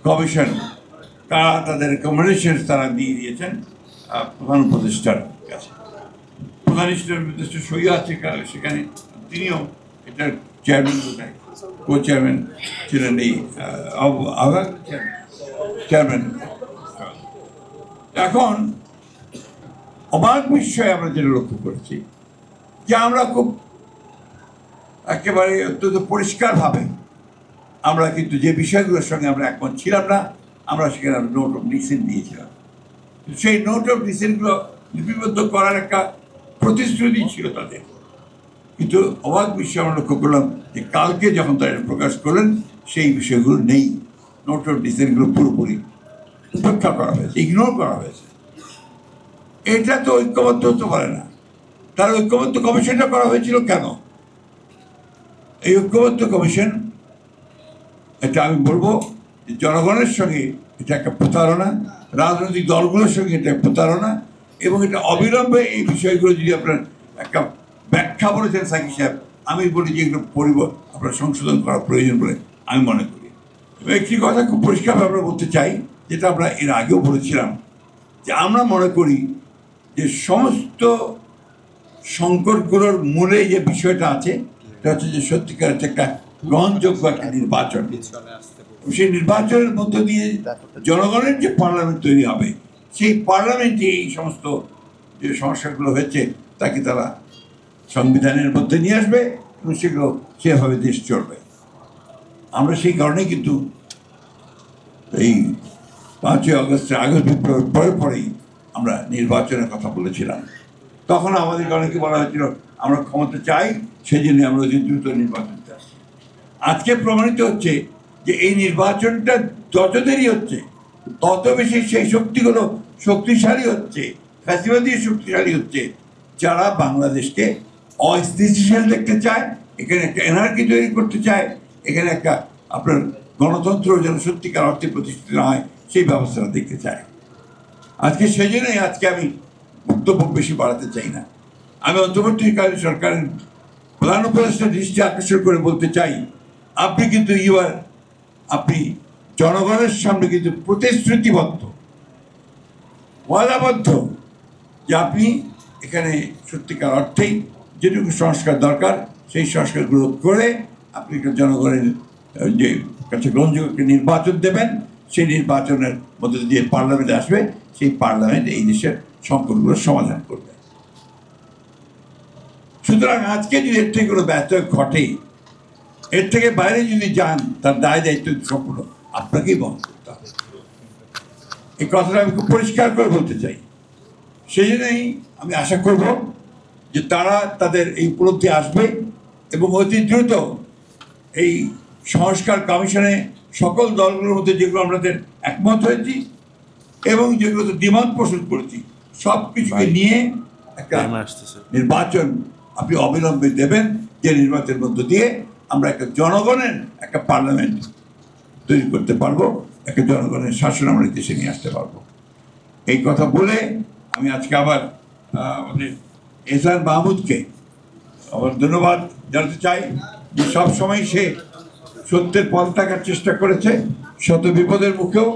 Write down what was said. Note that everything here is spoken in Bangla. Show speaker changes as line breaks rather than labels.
কমিশন তারা তাদের রেকমেন্ডেশন তারা দিয়ে দিয়েছেন প্রধান উপদেষ্টার কাছে। প্রধান উপদেষ্টা সই আছে সেখানে, তিনিও এটার চেয়ারম্যান বোধহয়, কো চেয়ারম্যান ছিলেন এই চেয়ারম্যান। এখন অবাক বিষয়ে আমরা যেটা লক্ষ্য করেছি যে আমরা খুব একেবারে অত্যন্ত পরিষ্কারভাবে আমরা কিন্তু যে বিষয়গুলোর সঙ্গে আমরা একমত ছিলাম না, আমরা সেখানে নোট অফ ডিসেন্ট দিয়েছিলাম। সেই নোট অফ ডিসেন্টগুলো লিপিবদ্ধ করার একটা প্রতিশ্রুতি ছিল তাদের, কিন্তু অবাক বিষয় আমরা লক্ষ্য করলাম যে কালকে যখন তারা প্রকাশ করলেন সেই বিষয়গুলো নেই। নোট অফ ডিসেন্টগুলো পুরোপুরি উপেক্ষা করা হয়েছে, ইগনোর করা হয়েছে। এটা তো ঐক্যবদ্ধ হতে পারে না। তার ঐক্যবদ্ধ কমিশনটা করা হয়েছিল কেন? এই ঐক্যবদ্ধ কমিশন, এটা আমি বলবো জনগণের সঙ্গে এটা একটা প্রতারণা, রাজনৈতিক দলগুলোর সঙ্গে এটা প্রতারণা, এবং এটা অবিলম্বে এই বিষয়গুলো যদি আপনার একটা ব্যাখ্যা বলেছেন সাকিব সাহেব, আমি বলি যে এগুলো আপনার সংশোধন করা প্রয়োজন বলে আমি মনে করি। এবং একটি কথা খুব পরিষ্কারভাবে আমরা বলতে চাই, যেটা আমরা এর আগেও বলেছিলাম, যে আমরা মনে করি যে সমস্ত সংকটগুলোর মূলে যে বিষয়টা আছে সেটা হচ্ছে যে সত্যিকার একটা গ্রহণযোগ্য একটা নির্বাচন। সেই নির্বাচনের মধ্য দিয়ে জনগণের যে পার্লামেন্ট তৈরি হবে, সেই পার্লামেন্টে এই সমস্ত যে সমস্যাগুলো হয়েছে তাকে তারা সংবিধানের মধ্যে নিয়ে আসবে এবং সেগুলো সেভাবে দেশ চলবে। আমরা সেই কারণেই কিন্তু এই 5ই আগস্ট বিপ্লবের পরেই আমরা নির্বাচনের কথা বলেছিলাম। তখন আমাদের অনেকে বলা হয়েছিল আমরা ক্ষমতা চাই, সেই জন্য আমরা অতি দ্রুত নির্বাচন চাই। আজকে প্রমাণিত হচ্ছে যে এই নির্বাচনটা যত দেরি হচ্ছে তত বেশি সেই শক্তিগুলো শক্তিশালী হচ্ছে, ফ্যাসিবাদী শক্তিশালী হচ্ছে, যারা বাংলাদেশকে অস্থিতিশীল দেখতে চায়, এখানে একটা এনার্কি তৈরি করতে চায়, এখানে একটা আপনার গণতন্ত্র যেন সত্যিকার অর্থে প্রতিষ্ঠিত হয় সেই ব্যবস্থাটা দেখতে চায়। আজকে সেই জন্যই আজকে আমি বক্তব্য বেশি বাড়াতে চাই না। আমি অন্তর্বর্তীকালীন সরকারের প্রধান উপদেষ্টার দৃষ্টি আকর্ষণ করে বলতে চাই, আপনি কিন্তু আপনি জনগণের সামনে কিন্তু প্রতিশ্রুতিবদ্ধ, ওয়াদাবদ্ধ যে আপনি এখানে সত্যিকার অর্থেই যেটুকু সংস্কার দরকার সেই সংস্কারগুলো করে আপনি জনগণের যে কাছে গ্রহণযোগ্য নির্বাচন দেবেন, সেই নির্বাচনের মধ্যে দিয়ে পার্লামেন্টে আসবে, সেই পার্লামেন্ট এই দেশের সংকটগুলোর সমাধান করবে। সুতরাং আজকে যদি এর থেকে কোনো ব্যত্যয় ঘটে, এর থেকে বাইরে যদি যান, তার দায় দায়িত্ব সম্পূর্ণ আপনাকেই বহন করতে হবে। এই কথাটা আমি খুব পরিষ্কার করে বলতে চাই। সেই জন্যই আমি আশা করব যে তারা তাদের এই উপলব্ধি আসবে এবং অতি দ্রুত এই সংস্কার কমিশনে সকল দলগুলোর মধ্যে যেগুলো আমাদের একমত হয়েছি এবং যেগুলোতে দ্বিমত পোষণ করেছি সব কিছুকে নিয়ে একটা নির্বাচন আপনি অবিলম্বে দেবেন, যে নির্বাচনের মধ্য দিয়ে আমরা একটা জনগণের একটা পার্লামেন্ট তৈরি করতে পারবো, একটা জনগণের শাসন আমরা দেশে নিয়ে আসতে পারবো। এই কথা বলে আমি আজকে আবার আমাদের এহসান মাহমুদকে আবার ধন্যবাদ জানাতে চাই যে সবসময় সে সত্যের পথ থাকার চেষ্টা করেছে, শত বিপদের মুখেও